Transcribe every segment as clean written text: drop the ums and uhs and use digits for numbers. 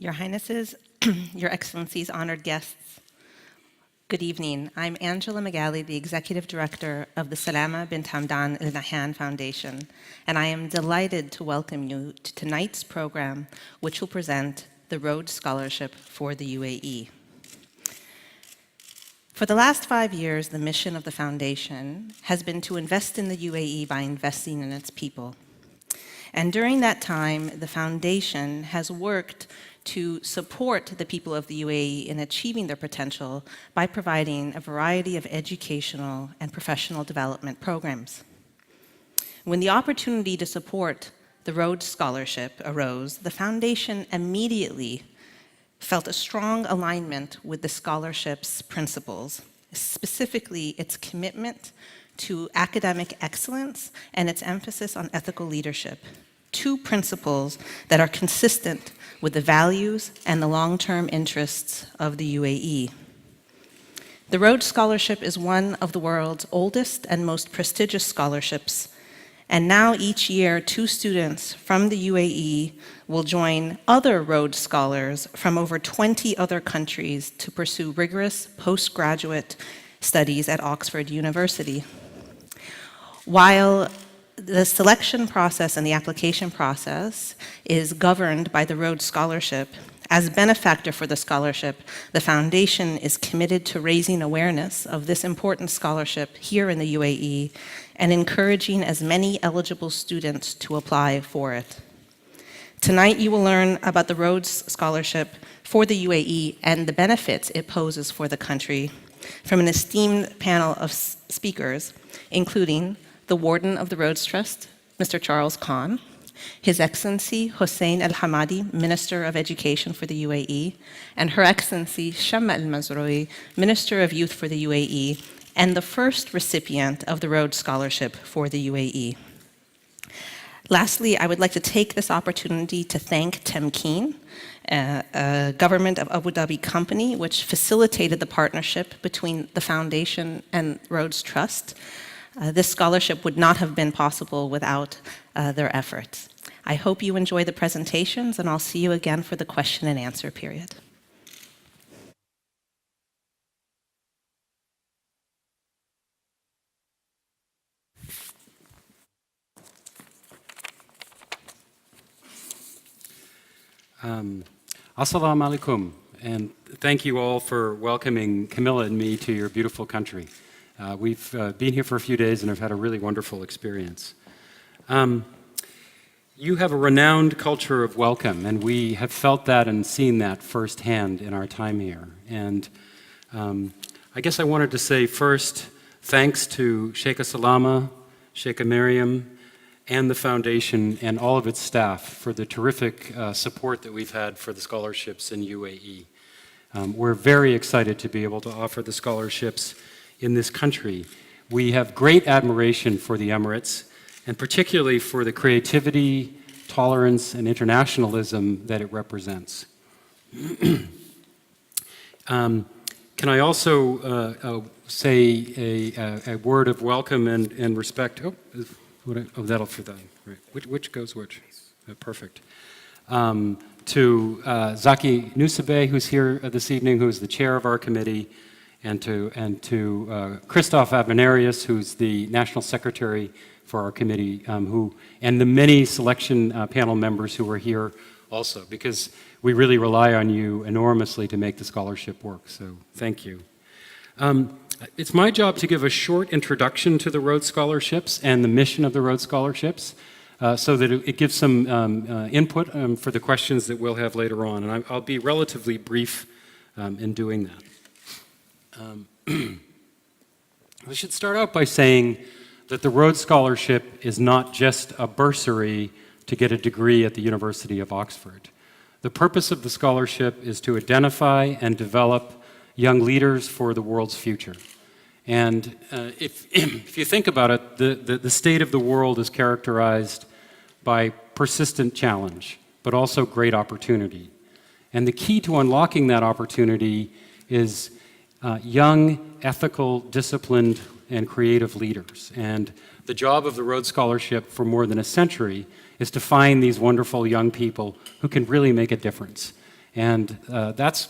Your Highnesses, Your Excellencies, honored guests, good evening. I'm Angela Magali, the Executive Director of the Salama bint Hamdan Al Nahyan Foundation, and I am delighted to welcome you to tonight's program, which will present the Rhodes Scholarship for the UAE. For the last 5 years, the mission of the foundation has been to invest in the UAE by investing in its people. And during that time, the foundation has worked to support the people of the UAE in achieving their potential by providing a variety of educational and professional development programs. When the opportunity to support the Rhodes Scholarship arose, the foundation immediately felt a strong alignment with the scholarship's principles, specifically its commitment to academic excellence and its emphasis on ethical leadership, two principles that are consistent with the values and the long-term interests of the UAE. The Rhodes Scholarship is one of the world's oldest and most prestigious scholarships, and now each year 2 students from the UAE will join other Rhodes Scholars from over 20 other countries to pursue rigorous postgraduate studies at Oxford University. While the selection process and the application process is governed by the Rhodes Scholarship, as benefactor for the scholarship, the foundation is committed to raising awareness of this important scholarship here in the UAE and encouraging as many eligible students to apply for it. Tonight you will learn about the Rhodes Scholarship for the UAE and the benefits it poses for the country from an esteemed panel of speakers, including the Warden of the Rhodes Trust, Mr. Charles Khan, His Excellency Hossein Al-Hamadi, Minister of Education for the UAE, and Her Excellency Shamma Al-Mazroui, Minister of Youth for the UAE, and the first recipient of the Rhodes Scholarship for the UAE. Lastly, I would like to take this opportunity to thank Temkeen, a government of Abu Dhabi company, which facilitated the partnership between the foundation and Rhodes Trust. This scholarship would not have been possible without their efforts. I hope you enjoy the presentations, and I'll see you again for the question and answer period. Assalamu alaikum, and thank you all for welcoming Camilla and me to your beautiful country. We've been here for a few days and have had a really wonderful experience. You have a renowned culture of welcome, and we have felt that and seen that firsthand in our time here. And I guess I wanted to say first, thanks to Sheikha Salama, Sheikha Miriam, and the foundation and all of its staff for the terrific support that we've had for the scholarships in UAE. We're very excited to be able to offer the scholarships in this country. We have great admiration for the Emirates, and particularly for the creativity, tolerance, and internationalism that it represents. Can I also say a word of welcome and respect? That'll fit that. Right. Which goes which? Perfect. To Zaki Nusabeh, who's here this evening, who's the chair of our committee, and to Christoph Avenarius, who's the national secretary for our committee, and the many selection panel members who are here also, because we really rely on you enormously to make the scholarship work. So thank you. It's my job to give a short introduction to the Rhodes Scholarships and the mission of the Rhodes Scholarships, so that it gives some input for the questions that we'll have later on. And I'll be relatively brief in doing that. I should start out by saying that the Rhodes Scholarship is not just a bursary to get a degree at the University of Oxford. The purpose of the scholarship is to identify and develop young leaders for the world's future. And if you think about it, the state of the world is characterized by persistent challenge, but also great opportunity. And the key to unlocking that opportunity is young, ethical, disciplined, and creative leaders. And the job of the Rhodes Scholarship for more than a century is to find these wonderful young people who can really make a difference. And that's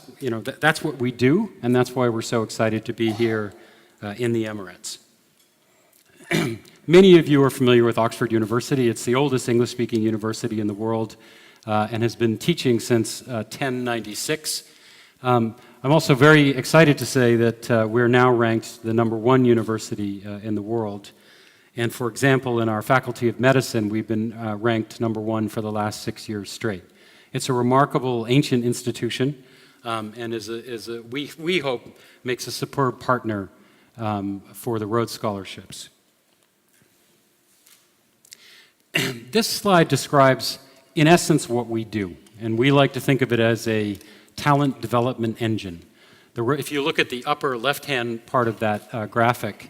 what we do, and that's why we're so excited to be here in the Emirates. Many of you are familiar with Oxford University. It's the oldest English-speaking university in the world and has been teaching since 1096. I'm also very excited to say that we're now ranked the #1 university in the world. And for example, in our Faculty of Medicine, we've been ranked #1 for the last 6 years straight. It's a remarkable ancient institution and we hope makes a superb partner for the Rhodes Scholarships. This slide describes, in essence, what we do, and we like to think of it as a talent development engine. If you look at the upper left-hand part of that graphic,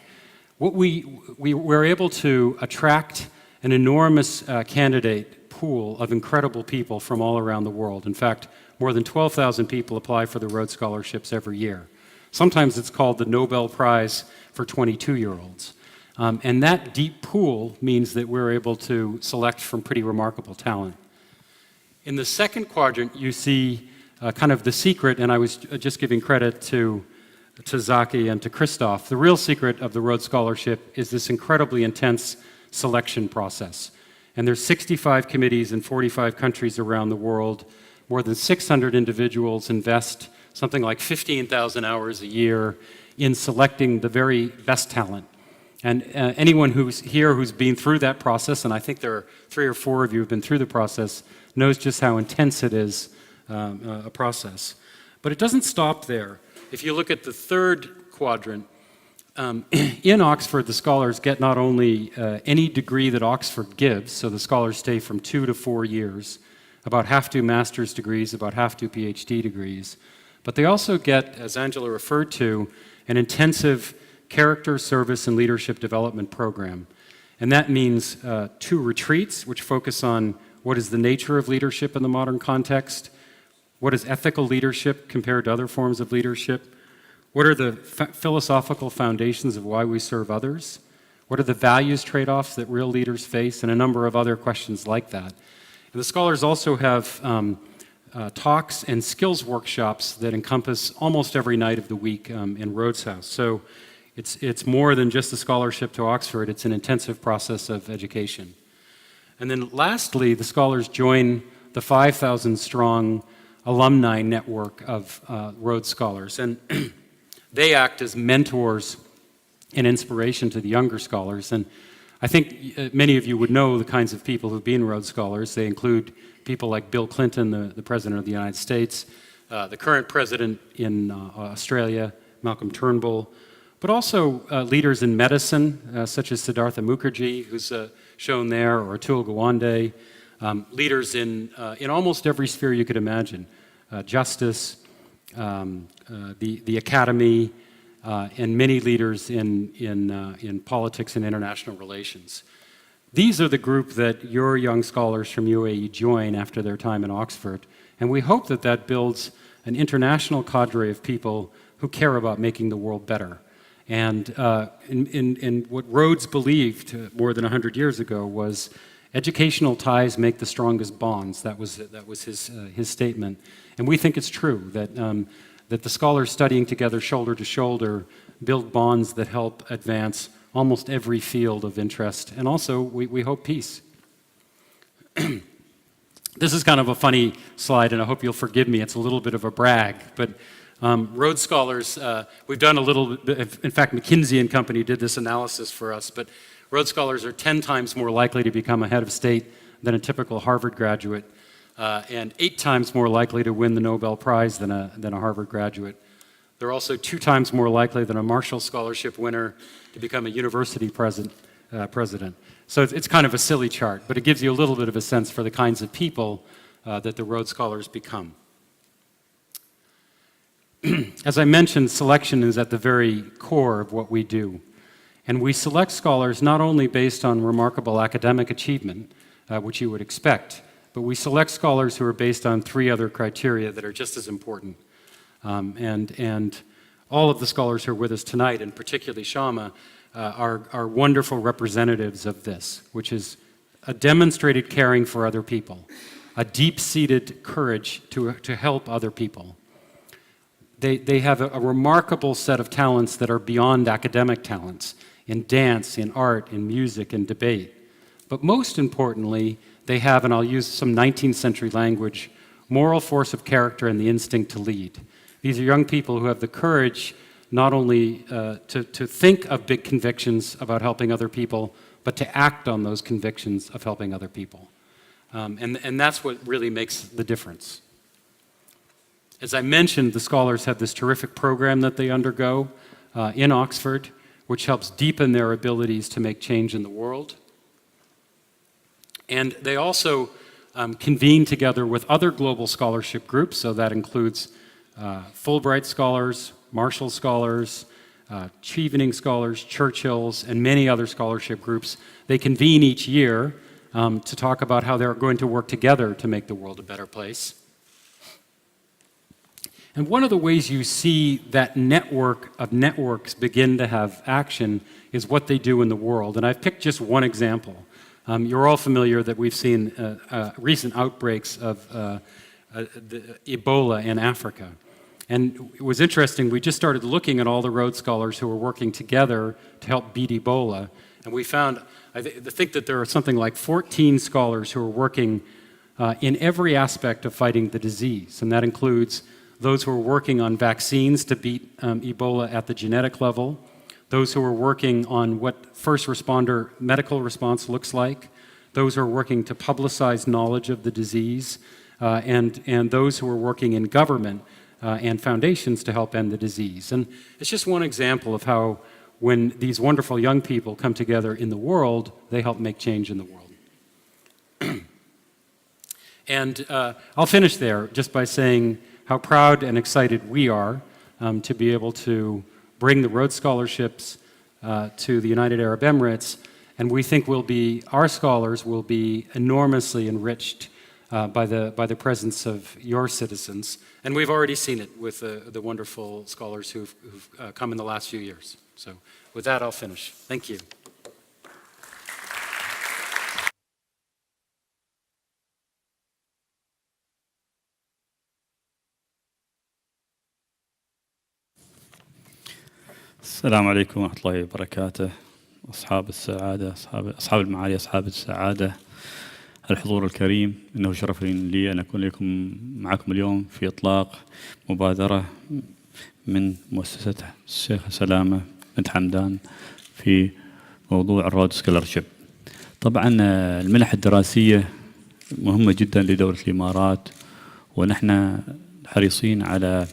we're able to attract an enormous candidate pool of incredible people from all around the world. In fact, more than 12,000 people apply for the Rhodes Scholarships every year. Sometimes it's called the Nobel Prize for 22-year-olds. And that deep pool means that we're able to select from pretty remarkable talent. In the second quadrant, you see kind of the secret, and I was just giving credit to Zaki and to Christoph. The real secret of the Rhodes Scholarship is this incredibly intense selection process. And there's 65 committees in 45 countries around the world. More than 600 individuals invest something like 15,000 hours a year in selecting the very best talent. And anyone who's here who's been through that process, and I think there are 3 or 4 of you who've been through the process, knows just how intense it is, a process. But it doesn't stop there. If you look at the third quadrant, in Oxford, the scholars get not only any degree that Oxford gives, so the scholars stay from 2 to 4 years, about half do master's degrees, about half do PhD degrees, but they also get, as Angela referred to, an intensive character, service, and leadership development program. And that means 2 retreats, which focus on what is the nature of leadership in the modern context, what is ethical leadership compared to other forms of leadership, what are the philosophical foundations of why we serve others, what are the values trade-offs that real leaders face, and a number of other questions like that. And the scholars also have talks and skills workshops that encompass almost every night of the week in Rhodes House. So it's more than just a scholarship to Oxford, it's an intensive process of education. And then lastly, the scholars join the 5,000-strong alumni network of Rhodes Scholars. And they act as mentors and inspiration to the younger scholars. And I think many of you would know the kinds of people who've been Rhodes Scholars. They include people like Bill Clinton, the President of the United States, the current president in Australia, Malcolm Turnbull, but also leaders in medicine, such as Siddhartha Mukherjee, who's shown there, or Atul Gawande, leaders in almost every sphere you could imagine, justice, the academy, and many leaders in politics and international relations. These are the group that your young scholars from UAE join after their time in Oxford, and we hope that that builds an international cadre of people who care about making the world better. And in what Rhodes believed more than 100 years ago was educational ties make the strongest bonds. That was his statement. And we think it's true that the scholars studying together shoulder to shoulder build bonds that help advance almost every field of interest, and also, we hope, peace. This is kind of a funny slide, and I hope you'll forgive me. It's a little bit of a brag, but Rhodes Scholars, we've done a little bit, in fact, McKinsey and Company did this analysis for us, but Rhodes Scholars are 10 times more likely to become a head of state than a typical Harvard graduate, and 8 times more likely to win the Nobel Prize than a Harvard graduate. They're also 2 times more likely than a Marshall Scholarship winner to become a university president. So it's kind of a silly chart, but it gives you a little bit of a sense for the kinds of people that the Rhodes Scholars become. As I mentioned, selection is at the very core of what we do. And we select scholars not only based on remarkable academic achievement, which you would expect, but we select scholars who are based on 3 other criteria that are just as important. And all of the scholars who are with us tonight, and particularly Shama, are wonderful representatives of this, which is a demonstrated caring for other people. a deep-seated courage to help other people. They have a remarkable set of talents that are beyond academic talents, in dance, in art, in music, in debate. But most importantly, they have, and I'll use some 19th century language, moral force of character and the instinct to lead. These are young people who have the courage not only to think of big convictions about helping other people, but to act on those convictions of helping other people. And that's what really makes the difference. As I mentioned, the scholars have this terrific program that they undergo in Oxford, which helps deepen their abilities to make change in the world. And they also convene together with other global scholarship groups, so that includes Fulbright scholars, Marshall scholars, Chevening scholars, Churchills, and many other scholarship groups. They convene each year to talk about how they're going to work together to make the world a better place. And one of the ways you see that network of networks begin to have action is what they do in the world. And I've picked just one example. You're all familiar that we've seen recent outbreaks of the Ebola in Africa. And it was interesting, we just started looking at all the Rhodes scholars who were working together to help beat Ebola. And we found, I think that there are something like 14 scholars who are working in every aspect of fighting the disease. And that includes those who are working on vaccines to beat Ebola at the genetic level, those who are working on what first responder medical response looks like, those who are working to publicize knowledge of the disease, and those who are working in government and foundations to help end the disease. And it's just one example of how when these wonderful young people come together in the world, they help make change in the world. And I'll finish there just by saying how proud and excited we are to be able to bring the Rhodes Scholarships to the United Arab Emirates, and we think our scholars will be enormously enriched by the presence of your citizens. And we've already seen it with the wonderful scholars who've come in the last few years. So with that, I'll finish. Thank you. السلام عليكم ورحمة الله وبركاته. أصحاب السعادة، أصحاب المعالي، أصحاب السعادة، الحضور الكريم، إنه شرف لي أن أكون معكم اليوم في إطلاق مبادرة من مؤسسة الشيخ سلامة بنت حمدان في موضوع الرود سكولرشيب. طبعا المنح الدراسية مهمة جدا لدولة الإمارات، ونحن حريصين على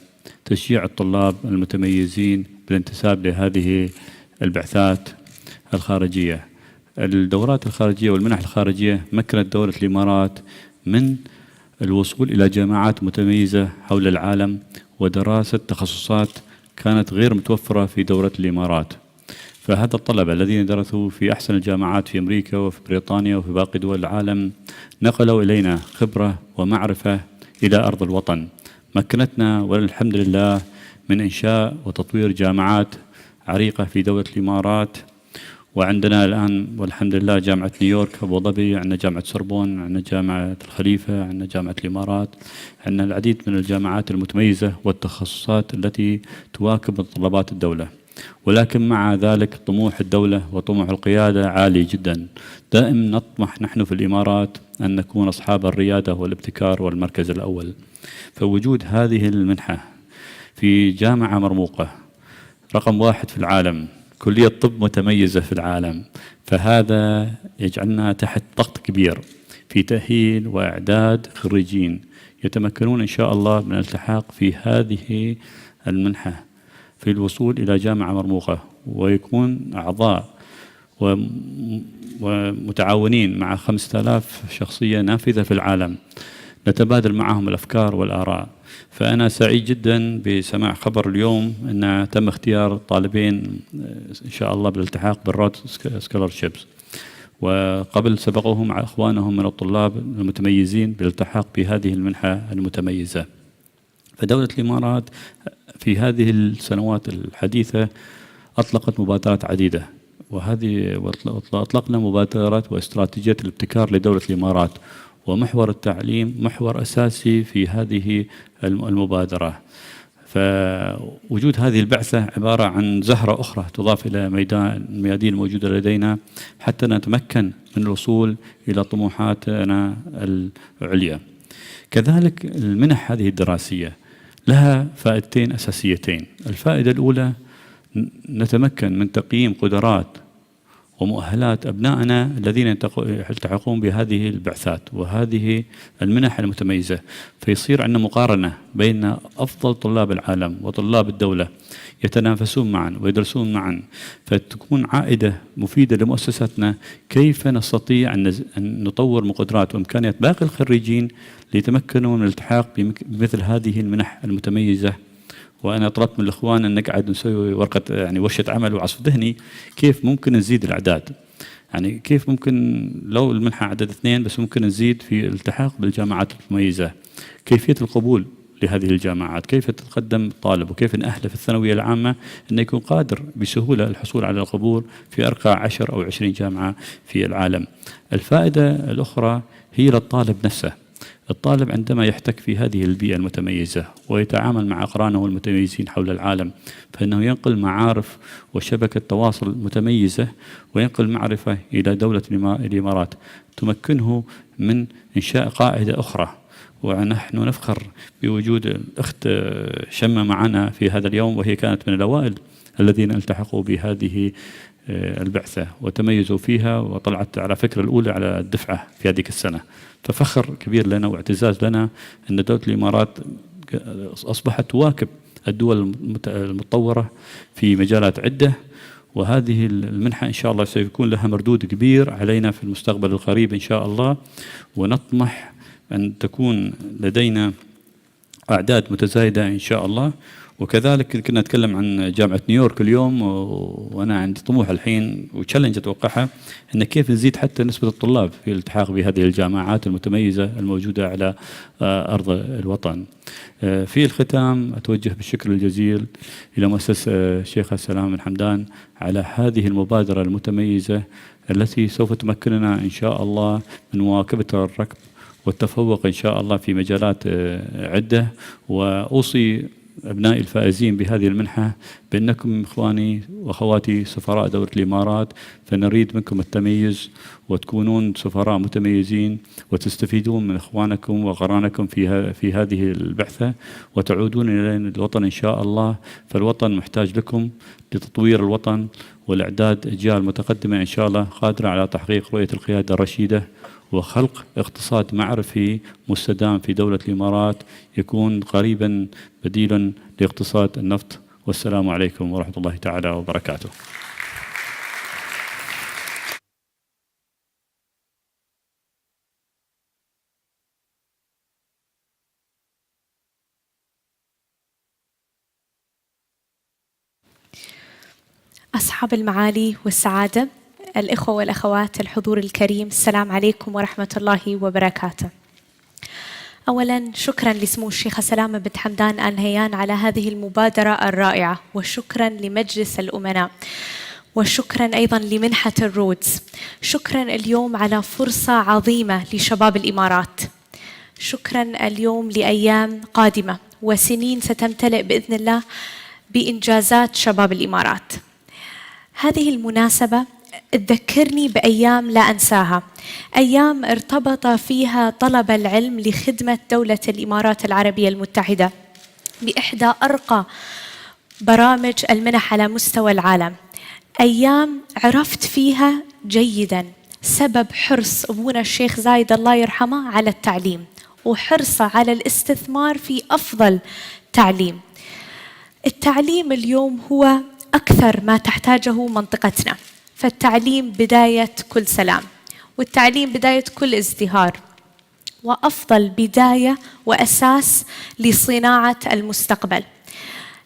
تشجيع الطلاب المتميزين بالانتساب لهذه البعثات الخارجية. الدورات الخارجية والمنح الخارجية مكنت دولة الإمارات من الوصول إلى جامعات متميزة حول العالم ودراسة تخصصات كانت غير متوفرة في دولة الإمارات. فهذا الطلبة الذين درسوا في أحسن الجامعات في أمريكا وفي بريطانيا وفي باقي دول العالم نقلوا إلينا خبرة ومعرفة إلى أرض الوطن، مكنتنا والحمد لله من إنشاء وتطوير جامعات عريقة في دولة الإمارات. وعندنا الآن والحمد لله جامعة نيويورك، أبو ظبي، عندنا جامعة سوربون، عندنا جامعة الخليفة، عندنا جامعة الإمارات، عندنا العديد من الجامعات المتميزة والتخصصات التي تواكب متطلبات الدولة. ولكن مع ذلك طموح الدولة وطموح القيادة عالي جدا. دائما نطمح نحن في الإمارات أن نكون أصحاب الريادة والابتكار والمركز الأول. فوجود هذه المنحة في جامعة مرموقة رقم 1 في العالم، كلية طب متميزة في العالم، فهذا يجعلنا تحت ضغط كبير في تأهيل وإعداد خريجين يتمكنون إن شاء الله من الالتحاق في هذه المنحة في الوصول إلى جامعة مرموقة، ويكون أعضاء ومتعاونين مع 5000 شخصية نافذة في العالم نتبادل معهم الأفكار والآراء. فأنا سعيد جدا بسماع خبر اليوم أن تم اختيار طالبين إن شاء الله بالالتحاق بالرود سكولرشيبس، وقبل سبقوهم مع إخوانهم من الطلاب المتميزين بالالتحاق بهذه المنحة المتميزة. فدولة الإمارات في هذه السنوات الحديثة أطلقت مبادرات عديدة، وأطلقنا مبادرات واستراتيجية الابتكار لدولة الإمارات، ومحور التعليم محور أساسي في هذه المبادرة. فوجود هذه البعثة عبارة عن زهرة أخرى تضاف إلى الميادين الموجودة لدينا حتى نتمكن من الوصول إلى طموحاتنا العليا. كذلك المنح هذه الدراسية لها فائدتين أساسيتين. الفائدة الأولى نتمكن من تقييم قدرات ومؤهلات أبنائنا الذين يلتحقون بهذه البعثات وهذه المنح المتميزة، فيصير عندنا مقارنة بين أفضل طلاب العالم وطلاب الدولة يتنافسون معا ويدرسون معا، فتكون عائدة مفيدة لمؤسستنا كيف نستطيع أن نطور من قدرات وإمكانيات باقي الخريجين ليتمكنوا من الالتحاق بمثل هذه المنح المتميزة. وأنا طلبت من الإخوان أن نقعد نسوي ورقة يعني ورشة عمل وعصف ذهني كيف ممكن نزيد الأعداد، يعني كيف ممكن لو المنحة عدد 2 بس ممكن نزيد في الالتحاق بالجامعات المميزة، كيفية القبول لهذه الجامعات، كيف تتقدم الطالب وكيف نأهله في الثانوية العامة أنه يكون قادر بسهولة الحصول على القبول في أرقى 10 أو 20 جامعة في العالم. الفائدة الأخرى هي للطالب نفسه. الطالب عندما يحتك في هذه البيئة المتميزة ويتعامل مع أقرانه المتميزين حول العالم فإنه ينقل معارف وشبكة تواصل متميزة وينقل معرفة إلى دولة الإمارات تمكنه من إنشاء قاعدة أخرى. ونحن نفخر بوجود الأخت شمة معنا في هذا اليوم، وهي كانت من الأوائل الذين التحقوا بهذه البعثة وتميزوا فيها وطلعت على فكرة الأولى على الدفعة في هذه السنة. ففخر كبير لنا واعتزاز لنا أن دولة الإمارات أصبحت تواكب الدول المتطورة في مجالات عدة، وهذه المنحة إن شاء الله سيكون لها مردود كبير علينا في المستقبل القريب إن شاء الله. ونطمح أن تكون لدينا أعداد متزايدة إن شاء الله. وكذلك كنا نتكلم عن جامعة نيويورك اليوم، وأنا عندي طموح الحين وتشالنج أتوقعها أن كيف نزيد حتى نسبة الطلاب في الالتحاق بهذه الجامعات المتميزة الموجودة على أرض الوطن. في الختام أتوجه بالشكر الجزيل إلى مؤسسة الشيخ سلام بن حمدان على هذه المبادرة المتميزة التي سوف تمكننا إن شاء الله من مواكبة الركب والتفوق إن شاء الله في مجالات عدة. وأوصي أبنائي الفائزين بهذه المنحة بأنكم إخواني وأخواتي سفراء دولة الإمارات، فنريد منكم التميز وتكونون سفراء متميزين وتستفيدون من إخوانكم وقرانكم في هذه البعثة وتعودون إلى الوطن إن شاء الله. فالوطن محتاج لكم لتطوير الوطن والإعداد أجيال متقدمة إن شاء الله قادرة على تحقيق رؤية القيادة الرشيدة وخلق اقتصاد معرفي مستدام في دولة الإمارات يكون قريبا بديلا لاقتصاد النفط. والسلام عليكم ورحمة الله تعالى وبركاته. أصحاب المعالي والسعادة، الإخوة والأخوات، الحضور الكريم، السلام عليكم ورحمة الله وبركاته. أولاً شكراً لسمو الشيخ سلامة بن حمدان آل نهيان على هذه المبادرة الرائعة، وشكراً لمجلس الأمناء، وشكراً أيضاً لمنحة الرودز. شكراً اليوم على فرصة عظيمة لشباب الإمارات. شكراً اليوم لأيام قادمة وسنين ستمتلئ بإذن الله بإنجازات شباب الإمارات. هذه المناسبة تذكرني بأيام لا أنساها، أيام ارتبط فيها طلب العلم لخدمة دولة الإمارات العربية المتحدة بإحدى أرقى برامج المنح على مستوى العالم. أيام عرفت فيها جيداً سبب حرص أبونا الشيخ زايد الله يرحمه على التعليم وحرصه على الاستثمار في أفضل تعليم. التعليم اليوم هو أكثر ما تحتاجه منطقتنا، فالتعليم بداية كل سلام، والتعليم بداية كل ازدهار، وأفضل بداية وأساس لصناعة المستقبل.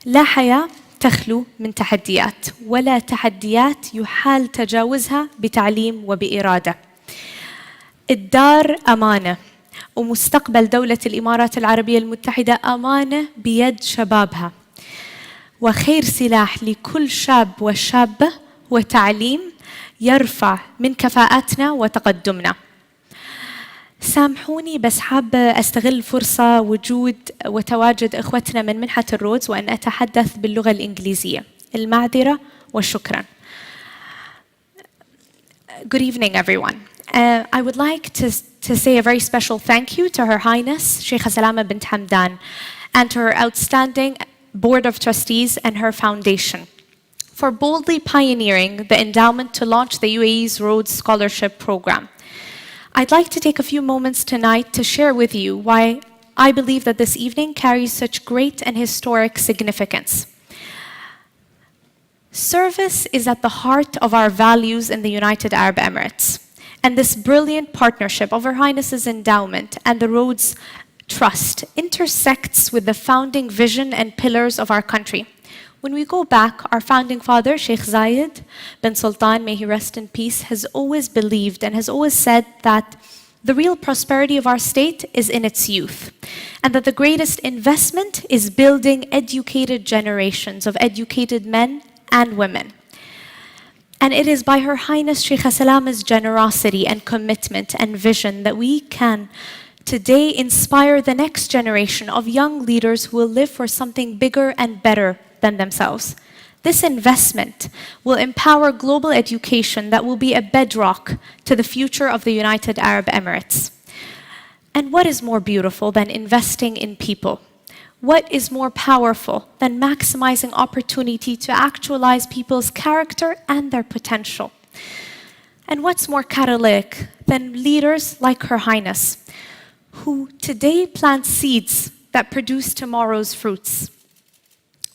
لا حياة تخلو من تحديات، ولا تحديات يحال تجاوزها بتعليم وبإرادة. الدار أمانة، ومستقبل دولة الإمارات العربية المتحدة أمانة بيد شبابها، وخير سلاح لكل شاب وشابة وتعليم يرفع من كفاءتنا وتقدمنا. سامحوني بس حابة أستغل فرصة وجود وتواجد إخوتنا من منحة الرودز وأن أتحدث باللغة الإنجليزية. المعذرة وشكرا. Good evening, everyone. I would like to say a very special thank you to Her Highness Sheikha Salama bint Hamdan and to her outstanding Board of Trustees and her foundation for boldly pioneering the endowment to launch the UAE's Rhodes Scholarship Program. I'd like to take a few moments tonight to share with you why I believe that this evening carries such great and historic significance. Service is at the heart of our values in the United Arab Emirates. And this brilliant partnership of Her Highness's endowment and the Rhodes Trust intersects with the founding vision and pillars of our country. When we go back, our founding father, Sheikh Zayed bin Sultan, may he rest in peace, has always believed and has always said that the real prosperity of our state is in its youth, and that the greatest investment is building educated generations of educated men and women. And it is by Her Highness Sheikha Salama's generosity and commitment and vision that we can today inspire the next generation of young leaders who will live for something bigger and better than themselves. This investment will empower global education that will be a bedrock to the future of the United Arab Emirates. And what is more beautiful than investing in people? What is more powerful than maximizing opportunity to actualize people's character and their potential? And what's more catalytic than leaders like Her Highness, who today plant seeds that produce tomorrow's fruits?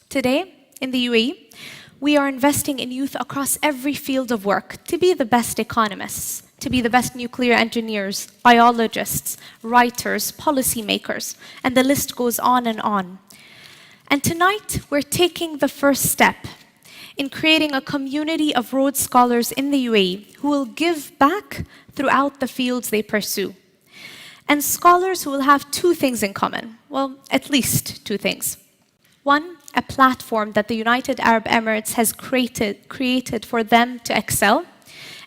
Today, in the UAE, we are investing in youth across every field of work to be the best economists, to be the best nuclear engineers, biologists, writers, policymakers, and the list goes on and on. And tonight, we're taking the first step in creating a community of Rhodes scholars in the UAE who will give back throughout the fields they pursue. And scholars who will have two things in common, well, at least two things. One, a platform that the United Arab Emirates has created for them to excel.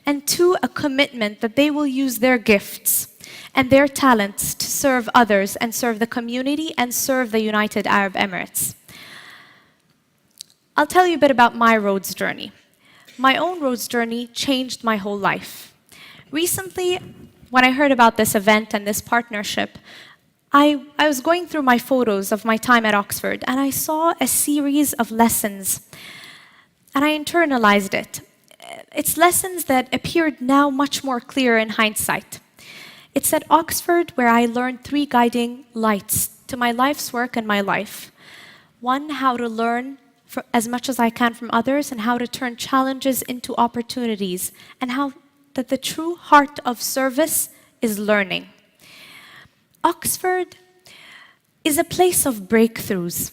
And two, a commitment that they will use their gifts and their talents to serve others and serve the community and serve the United Arab Emirates. I'll tell you a bit about my Rhodes journey. My own Rhodes journey changed my whole life. Recently, when I heard about this event and this partnership, I was going through my photos of my time at Oxford, and I saw a series of lessons, and I internalized it. It's lessons that appeared now much more clear in hindsight. It's at Oxford where I learned three guiding lights to my life's work and my life. One, how to learn as much as I can from others, and how to turn challenges into opportunities, and how that the true heart of service is learning. Oxford is a place of breakthroughs,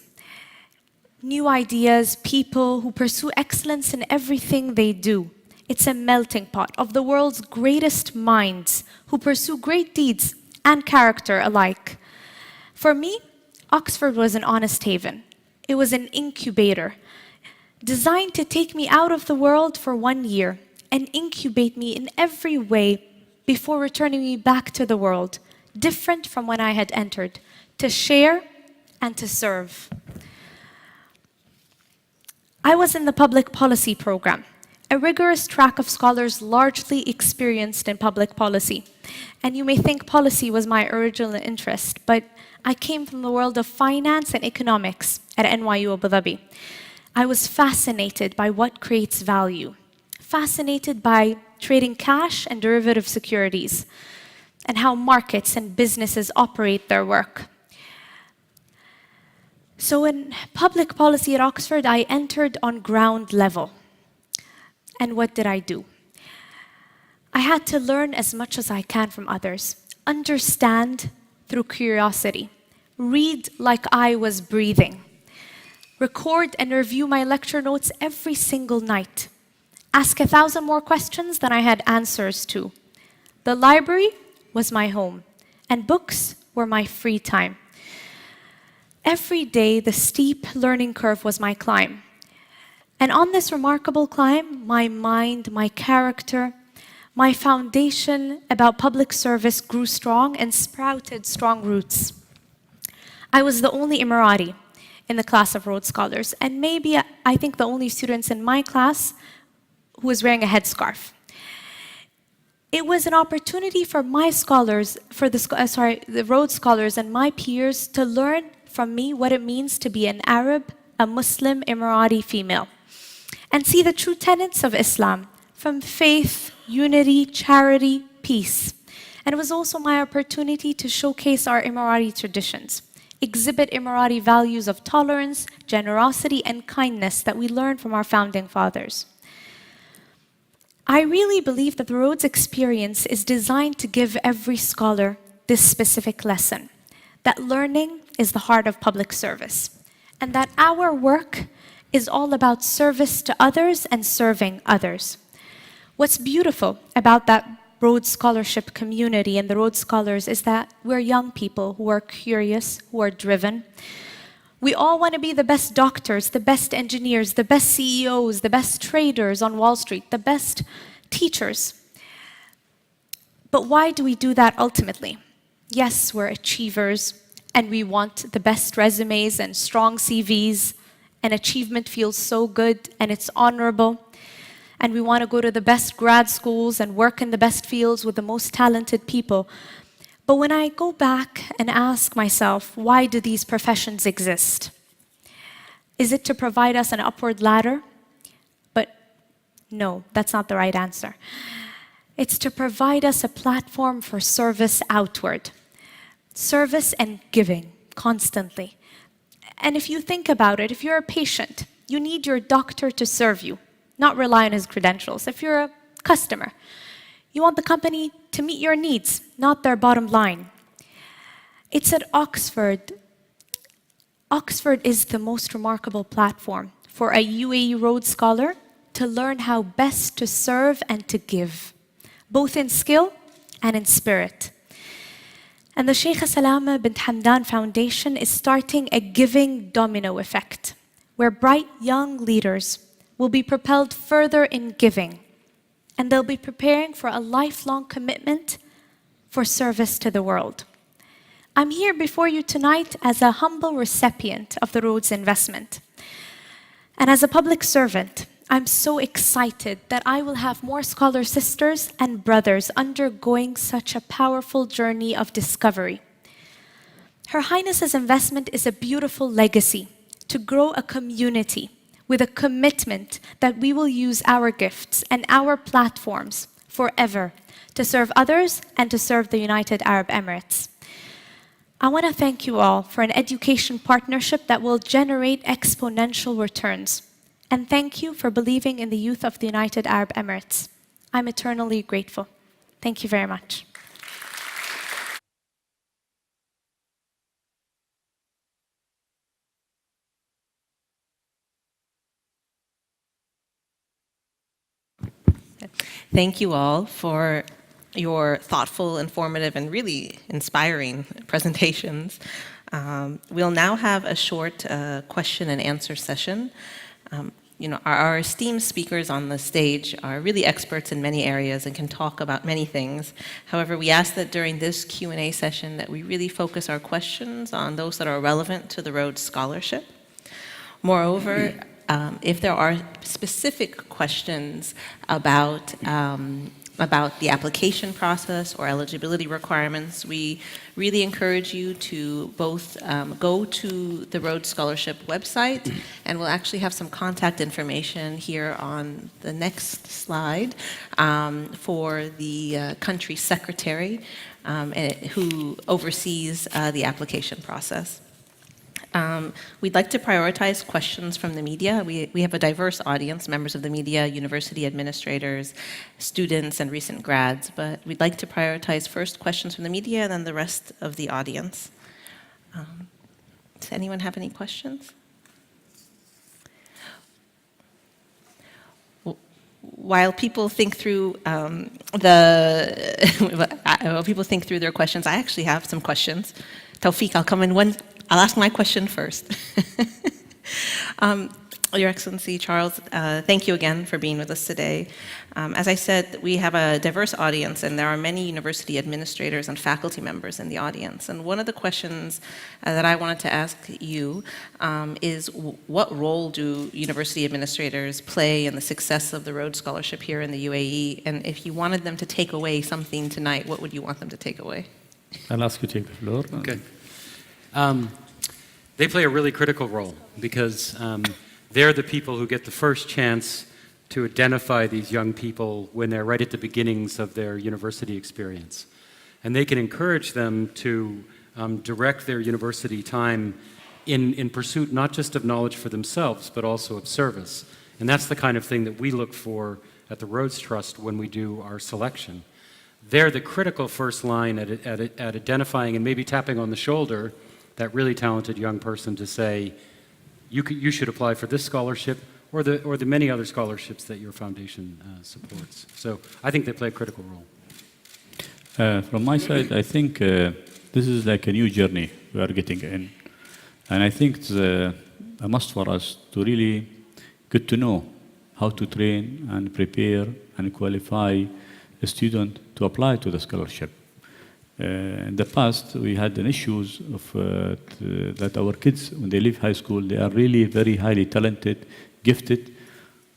new ideas, people who pursue excellence in everything they do. It's a melting pot of the world's greatest minds who pursue great deeds and character alike. For me, Oxford was an honest haven. It was an incubator designed to take me out of the world for 1 year and incubate me in every way before returning me back to the world, different from when I had entered, to share and to serve. I was in the public policy program, a rigorous track of scholars largely experienced in public policy. And you may think policy was my original interest, but I came from the world of finance and economics at NYU Abu Dhabi. I was fascinated by what creates value, fascinated by trading cash and derivative securities, and how markets and businesses operate their work. So in public policy at Oxford, I entered on ground level. And what did I do? I had to learn as much as I can from others, understand through curiosity, read like I was breathing, record and review my lecture notes every single night, ask 1,000 more questions than I had answers to. The library was my home, and books were my free time. Every day, the steep learning curve was my climb. And on this remarkable climb, my mind, my character, My foundation about public service grew strong and sprouted strong roots. I was the only Emirati in the class of Rhodes Scholars, and maybe I think the only students in my class who was wearing a headscarf. It was an opportunity for my scholars, the Rhodes Scholars and my peers to learn from me what it means to be an Arab, a Muslim Emirati female, and see the true tenets of Islam, from faith, unity, charity, peace. And it was also my opportunity to showcase our Emirati traditions, exhibit Emirati values of tolerance, generosity, and kindness that we learned from our founding fathers. I really believe that the Rhodes experience is designed to give every scholar this specific lesson, that learning is the heart of public service, and that our work is all about service to others and serving others. What's beautiful about that Rhodes Scholarship community and the Rhodes Scholars is that we're young people who are curious, who are driven. We all want to be the best doctors, the best engineers, the best CEOs, the best traders on Wall Street, the best teachers. But why do we do that ultimately? Yes, we're achievers, and we want the best resumes and strong CVs, and achievement feels so good and it's honorable. And we want to go to the best grad schools and work in the best fields with the most talented people. But when I go back and ask myself, why do these professions exist? Is it to provide us an upward ladder? But no, that's not the right answer. It's to provide us a platform for service outward. Service and giving constantly. And if you think about it, if you're a patient, you need your doctor to serve you, not rely on his credentials. If you're a customer, you want the company to meet your needs, not their bottom line. It's at Oxford. Oxford is the most remarkable platform for a UAE Rhodes Scholar to learn how best to serve and to give, both in skill and in spirit. And the Sheikha Salama bint Hamdan Foundation is starting a giving domino effect, where bright young leaders will be propelled further in giving, and they'll be preparing for a lifelong commitment for service to the world. I'm here before you tonight as a humble recipient of the Rhodes investment. And as a public servant, I'm so excited that I will have more scholar sisters and brothers undergoing such a powerful journey of discovery. Her Highness's investment is a beautiful legacy to grow a community with a commitment that we will use our gifts and our platforms forever to serve others and to serve the United Arab Emirates. I want to thank you all for an education partnership that will generate exponential returns. And thank you for believing in the youth of the United Arab Emirates. I'm eternally grateful. Thank you very much. Thank you all for your thoughtful, informative, and really inspiring presentations. We'll now have a short question and answer session. Our esteemed speakers on the stage are really experts in many areas and can talk about many things. However, we ask that during this Q&A session that we really focus our questions on those that are relevant to the Rhodes Scholarship. Moreover, if there are specific questions about the application process or eligibility requirements, we really encourage you to both go to the Rhodes Scholarship website, and we'll actually have some contact information here on the next slide for the country secretary who oversees the application process. We'd like to prioritize questions from the media. We have a diverse audience, members of the media, university administrators, students, and recent grads, but we'd like to prioritize first questions from the media and then the rest of the audience. Does anyone have any questions? While people think through their questions, I actually have some questions. Tawfiq, I'll ask my question first. Your Excellency, Charles, thank you again for being with us today. As I said, we have a diverse audience, and there are many university administrators and faculty members in the audience. And one of the questions that I wanted to ask you is what role do university administrators play in the success of the Rhodes Scholarship here in the UAE? And if you wanted them to take away something tonight, what would you want them to take away? I'll ask you to take the floor. Okay. They play a really critical role because they're the people who get the first chance to identify these young people when they're right at the beginnings of their university experience. And they can encourage them to direct their university time in pursuit not just of knowledge for themselves, but also of service. And that's the kind of thing that we look for at the Rhodes Trust when we do our selection. They're the critical first line at identifying and maybe tapping on the shoulder that really talented young person to say, you should apply for this scholarship or the many other scholarships that your foundation supports. So I think they play a critical role. From my side, I think this is like a new journey we are getting in. And I think it's a must for us to really get to know how to train and prepare and qualify a student to apply to the scholarship. In the past, we had an issues of that our kids, when they leave high school, they are really very highly talented, gifted,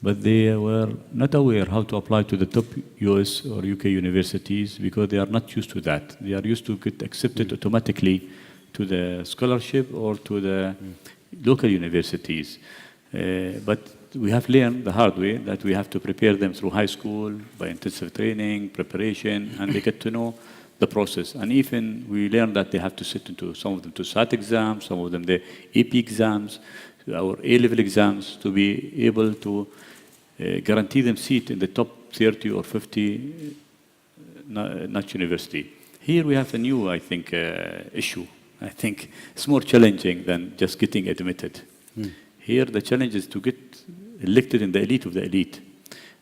but they were not aware how to apply to the top US or UK universities because they are not used to that. They are used to get accepted automatically to the scholarship or to the local universities. But we have learned the hard way that we have to prepare them through high school by intensive training, preparation, and they get to know the process. And even we learned that they have to sit into some of them to SAT exams, some of them the AP exams, our A-level exams to be able to guarantee them seat in the top 30 or 50 Natch University. Here we have a new, I think, issue. I think it's more challenging than just getting admitted. Here the challenge is to get elected in the elite of the elite.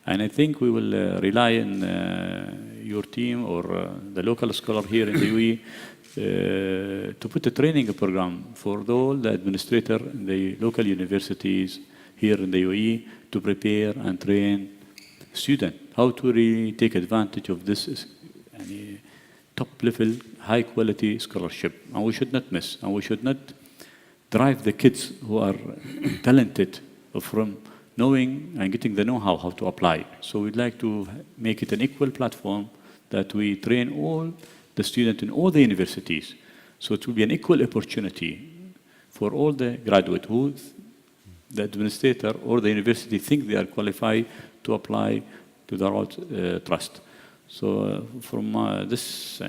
And I think we will rely on your team or the local scholar here in the UAE to put a training program for all the administrator in the local universities here in the UAE to prepare and train students how to really take advantage of this top-level, high-quality scholarship. And we should not miss, and we should not drive the kids who are talented from knowing and getting the know-how how to apply. So we'd like to make it an equal platform that we train all the students in all the universities. So it will be an equal opportunity for all the graduates who the administrator or the university think they are qualified to apply to the Rhodes Trust. So from this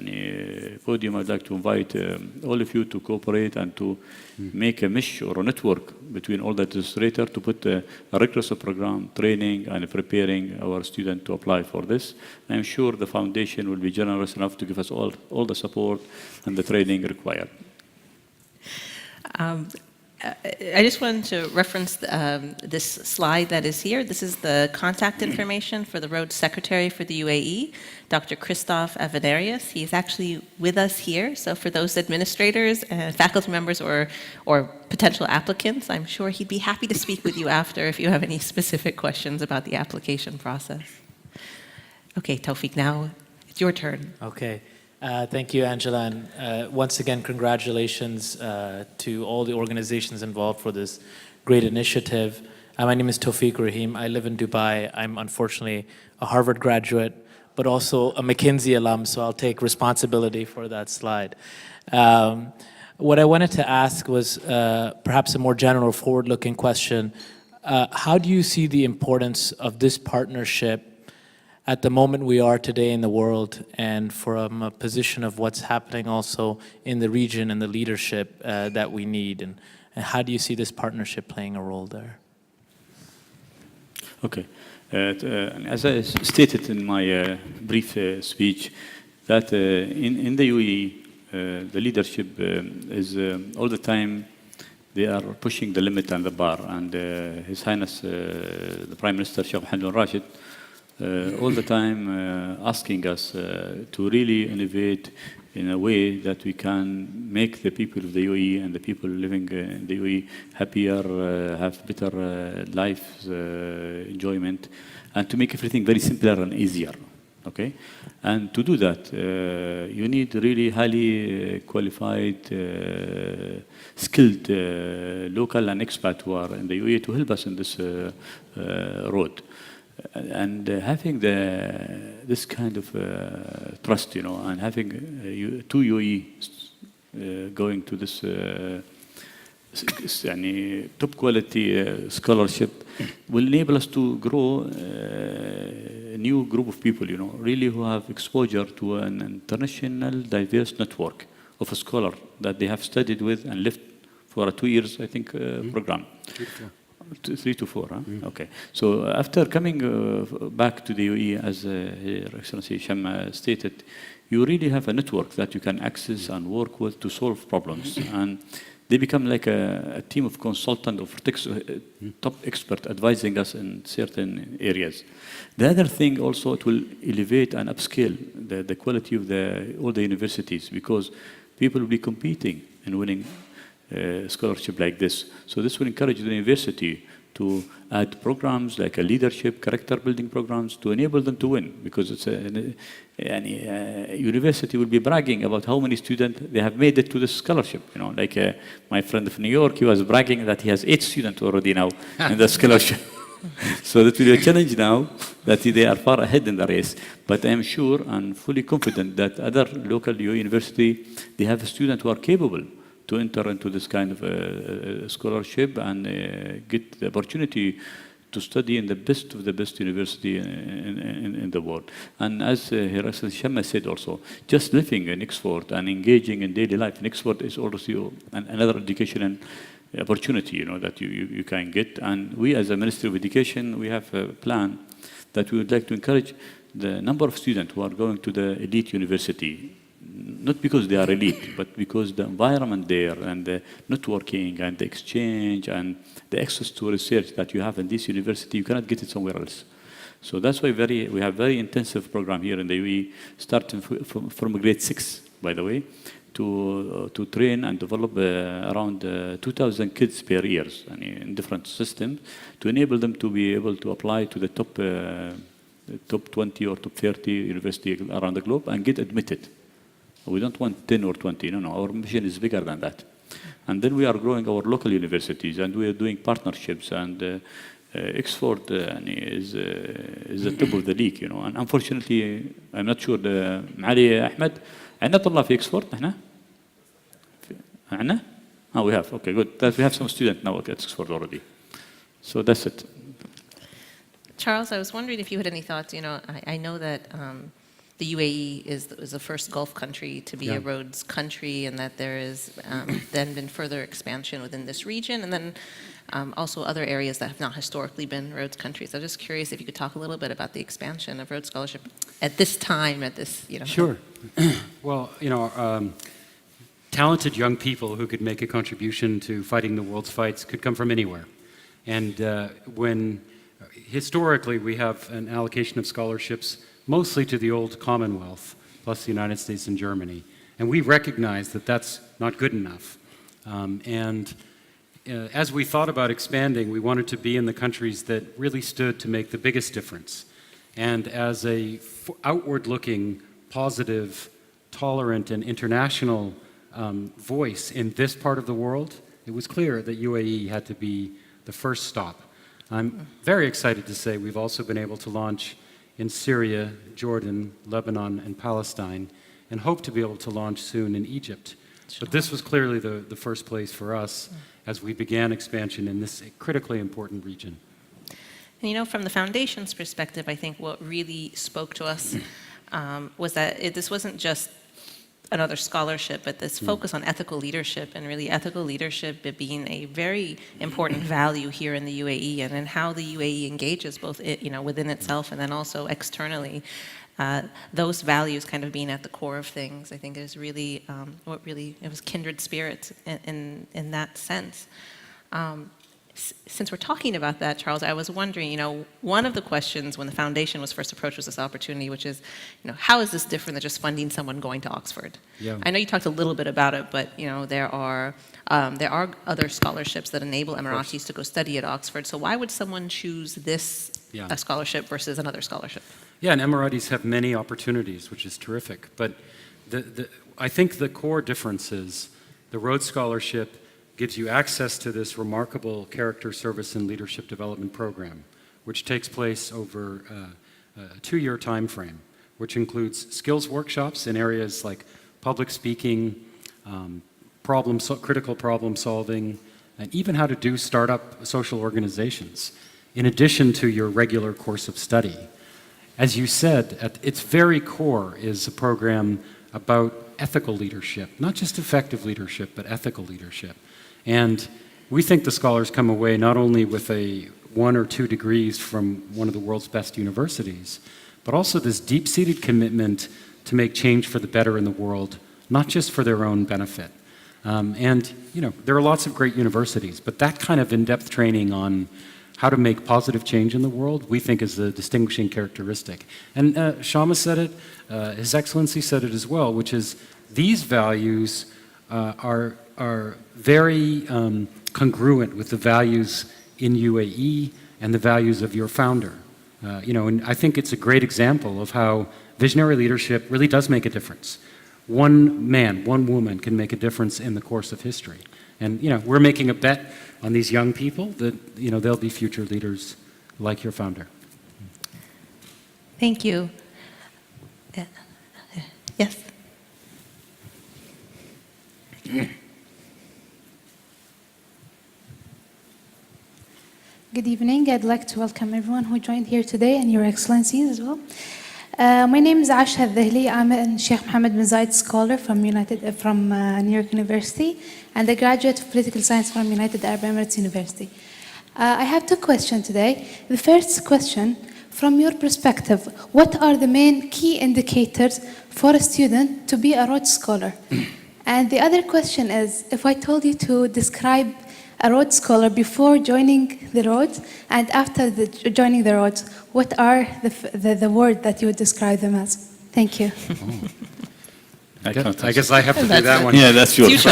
podium, I'd like to invite all of you to cooperate and to make a mesh or a network between all the administrators to put a rigorous program, training and preparing our students to apply for this. I'm sure the foundation will be generous enough to give us all the support and the training required. I just wanted to reference this slide that is here. This is the contact information for the Rhodes Secretary for the UAE, Dr. Christoph Avenarius. He's actually with us here. So for those administrators and faculty members or potential applicants, I'm sure he'd be happy to speak with you after if you have any specific questions about the application process. Okay, Tawfiq, now it's your turn. Okay. Thank you, Angela, and once again, congratulations to all the organizations involved for this great initiative. My name is Tawfiq Rahim. I live in Dubai. I'm unfortunately a Harvard graduate, but also a McKinsey alum, so I'll take responsibility for that slide. What I wanted to ask was perhaps a more general forward-looking question. How do you see the importance of this partnership at the moment we are today in the world, and from a position of what's happening also in the region and the leadership that we need, and how do you see this partnership playing a role there? Okay. As I stated in my brief speech, that in the UAE, the leadership is all the time, they are pushing the limit and the bar. And His Highness, the Prime Minister, Sheikh Mohammed bin Rashid, all the time asking us to really innovate in a way that we can make the people of the UAE and the people living in the UAE happier, have better life enjoyment, and to make everything very simpler and easier. Okay, and to do that, you need really highly qualified, skilled local and expat who are in the UAE to help us in this road. And having this kind of trust, and having two UAE going to this top quality scholarship will enable us to grow a new group of people, really who have exposure to an international diverse network of a scholar that they have studied with and lived for a 2 years, I think, program. 3 to 4, huh? Okay. So after coming back to the UAE, as Her Excellency Shamma stated, you really have a network that you can access and work with to solve problems. And they become like a team of consultants or top expert advising us in certain areas. The other thing also, it will elevate and upscale the quality of all the universities, because people will be competing and winning scholarship like this. So this will encourage the university to add programs like a leadership, character building programs to enable them to win, because it's a university will be bragging about how many students they have made it to the scholarship. Like my friend from New York, he was bragging that he has 8 students already now in the scholarship. So that will be a challenge now that they are far ahead in the race. But I am sure and fully confident that other local university, they have students who are capable to enter into this kind of scholarship and get the opportunity to study in the best of the best university in the world. And as Her Excellency Shamma said also, just living in Oxford and engaging in daily life in Oxford is also another educational opportunity, that you can get. And we as a Ministry of Education, we have a plan that we would like to encourage the number of students who are going to the elite university, not because they are elite, but because the environment there and the networking and the exchange and the access to research that you have in this university, you cannot get it somewhere else. So that's why we have very intensive program here in the UAE, starting from grade 6, by the way, to train and develop around 2,000 kids per year in different systems to enable them to be able to apply to the top 20 or top 30 universities around the globe and get admitted. We don't want 10 or 20. No. Our mission is bigger than that. And then we are growing our local universities, and we are doing partnerships. And Oxford is the top of the league, And unfortunately, I'm not sure. معالي أحمد, عندنا طلاب في Oxford نحن؟ عندنا؟ we have. Okay, good. We have some students now at Oxford already. So that's it. Charles, I was wondering if you had any thoughts. I know that the UAE is the first Gulf country to be a Rhodes country, and that there is then been further expansion within this region, and then also other areas that have not historically been Rhodes countries. I was just curious if you could talk a little bit about the expansion of Rhodes Scholarship at this time, at this, Sure. Well, talented young people who could make a contribution to fighting the world's fights could come from anywhere. And when historically we have an allocation of scholarships mostly to the old Commonwealth, plus the United States and Germany. And we recognize that that's not good enough. As we thought about expanding, we wanted to be in the countries that really stood to make the biggest difference. And as a outward-looking, positive, tolerant, and international voice in this part of the world, it was clear that UAE had to be the first stop. I'm very excited to say we've also been able to launch in Syria, Jordan, Lebanon, and Palestine, and hope to be able to launch soon in Egypt. But this was clearly the first place for us as we began expansion in this critically important region. And from the Foundation's perspective, I think what really spoke to us was that this wasn't just another scholarship, but this focus on ethical leadership, and really ethical leadership being a very important value here in the UAE, and in how the UAE engages both within itself and then also externally. Those values kind of being at the core of things, I think is really it was kindred spirits in that sense. Since we're talking about that, Charles, I was wondering, one of the questions when the foundation was first approached was this opportunity, which is, how is this different than just funding someone going to Oxford? Yeah. I know you talked a little bit about it, but there are other scholarships that enable Emiratis to go study at Oxford. So why would someone choose this scholarship versus another scholarship? Yeah, and Emiratis have many opportunities, which is terrific. But I think the core difference is the Rhodes Scholarship gives you access to this remarkable character, service, and leadership development program, which takes place over a 2-year time frame, which includes skills workshops in areas like public speaking, critical problem solving, and even how to do startup social organizations, in addition to your regular course of study. As you said, at its very core is a program about ethical leadership, not just effective leadership, but ethical leadership. And we think the scholars come away not only with 1 or 2 degrees from one of the world's best universities, but also this deep-seated commitment to make change for the better in the world, not just for their own benefit. There are lots of great universities, but that kind of in-depth training on how to make positive change in the world, we think is a distinguishing characteristic. And Shama said it, His Excellency said it as well, which is these values are very congruent with the values in UAE and the values of your founder. And I think it's a great example of how visionary leadership really does make a difference. One man, one woman can make a difference in the course of history. And we're making a bet on these young people that they'll be future leaders like your founder. Thank you. Yes. Good evening. I'd like to welcome everyone who joined here today and Your Excellencies as well. My name is Asha Dhahli. I'm a Sheikh Mohammed bin Zayed Scholar from New York University and a graduate of Political Science from United Arab Emirates University. I have 2 questions today. The first question, from your perspective, what are the main key indicators for a student to be a Rhodes Scholar? And the other question is, if I told you to describe a Rhodes Scholar before joining the Rhodes and after joining the Rhodes, what are the word that you would describe them as? Thank you. I guess I have to do that one. Yeah, that's yours.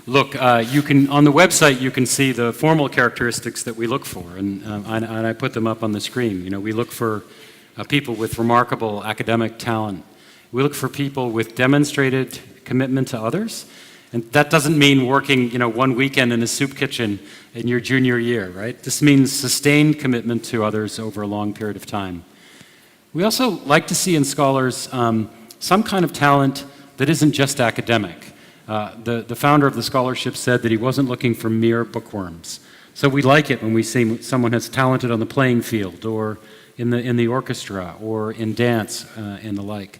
Look, on the website you can see the formal characteristics that we look for, and I put them up on the screen. We look for people with remarkable academic talent. We look for people with demonstrated commitment to others, and that doesn't mean working, 1 weekend in a soup kitchen in your junior year, right? This means sustained commitment to others over a long period of time. We also like to see in scholars some kind of talent that isn't just academic. The founder of the scholarship said that he wasn't looking for mere bookworms. So we like it when we see someone that's talented on the playing field or in the orchestra or in dance and the like.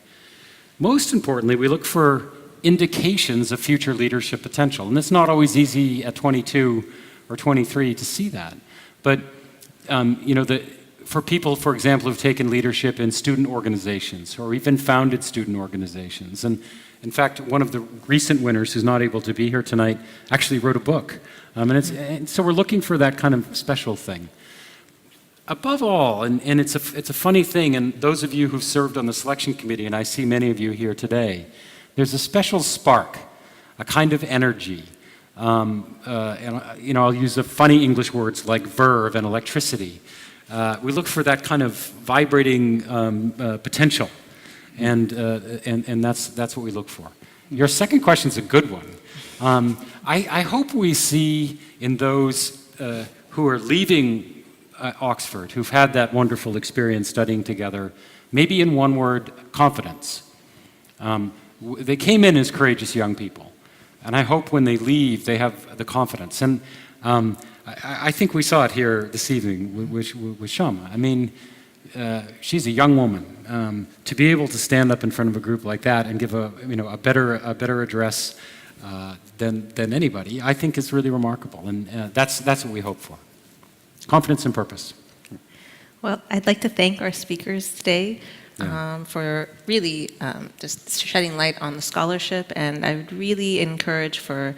Most importantly, we look for indications of future leadership potential. And it's not always easy at 22 or 23 to see that. But, for people, for example, who've taken leadership in student organizations or even founded student organizations. And in fact, one of the recent winners who's not able to be here tonight actually wrote a book. And so we're looking for that kind of special thing. Above all, and it's a funny thing, and those of you who've served on the selection committee, and I see many of you here today, there's a special spark, a kind of energy. I'll use the funny English words like verve and electricity. We look for that kind of vibrating potential, and that's what we look for. Your second question is a good one. I hope we see in those who are leaving Oxford, who've had that wonderful experience studying together, maybe in one word, confidence. They came in as courageous young people, and I hope when they leave, they have the confidence. And I think we saw it here this evening with Shama. I mean, she's a young woman. To be able to stand up in front of a group like that and give a better address than anybody, I think is really remarkable. And that's what we hope for. Confidence and purpose. Well, I'd like to thank our speakers today for really just shedding light on the scholarship. And I would really encourage for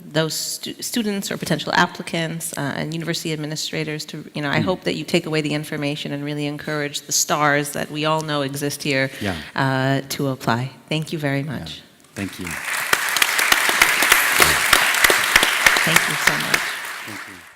those students or potential applicants and university administrators to, I hope that you take away the information and really encourage the stars that we all know exist here to apply. Thank you very much. Thank you. Thank you so much. Thank you.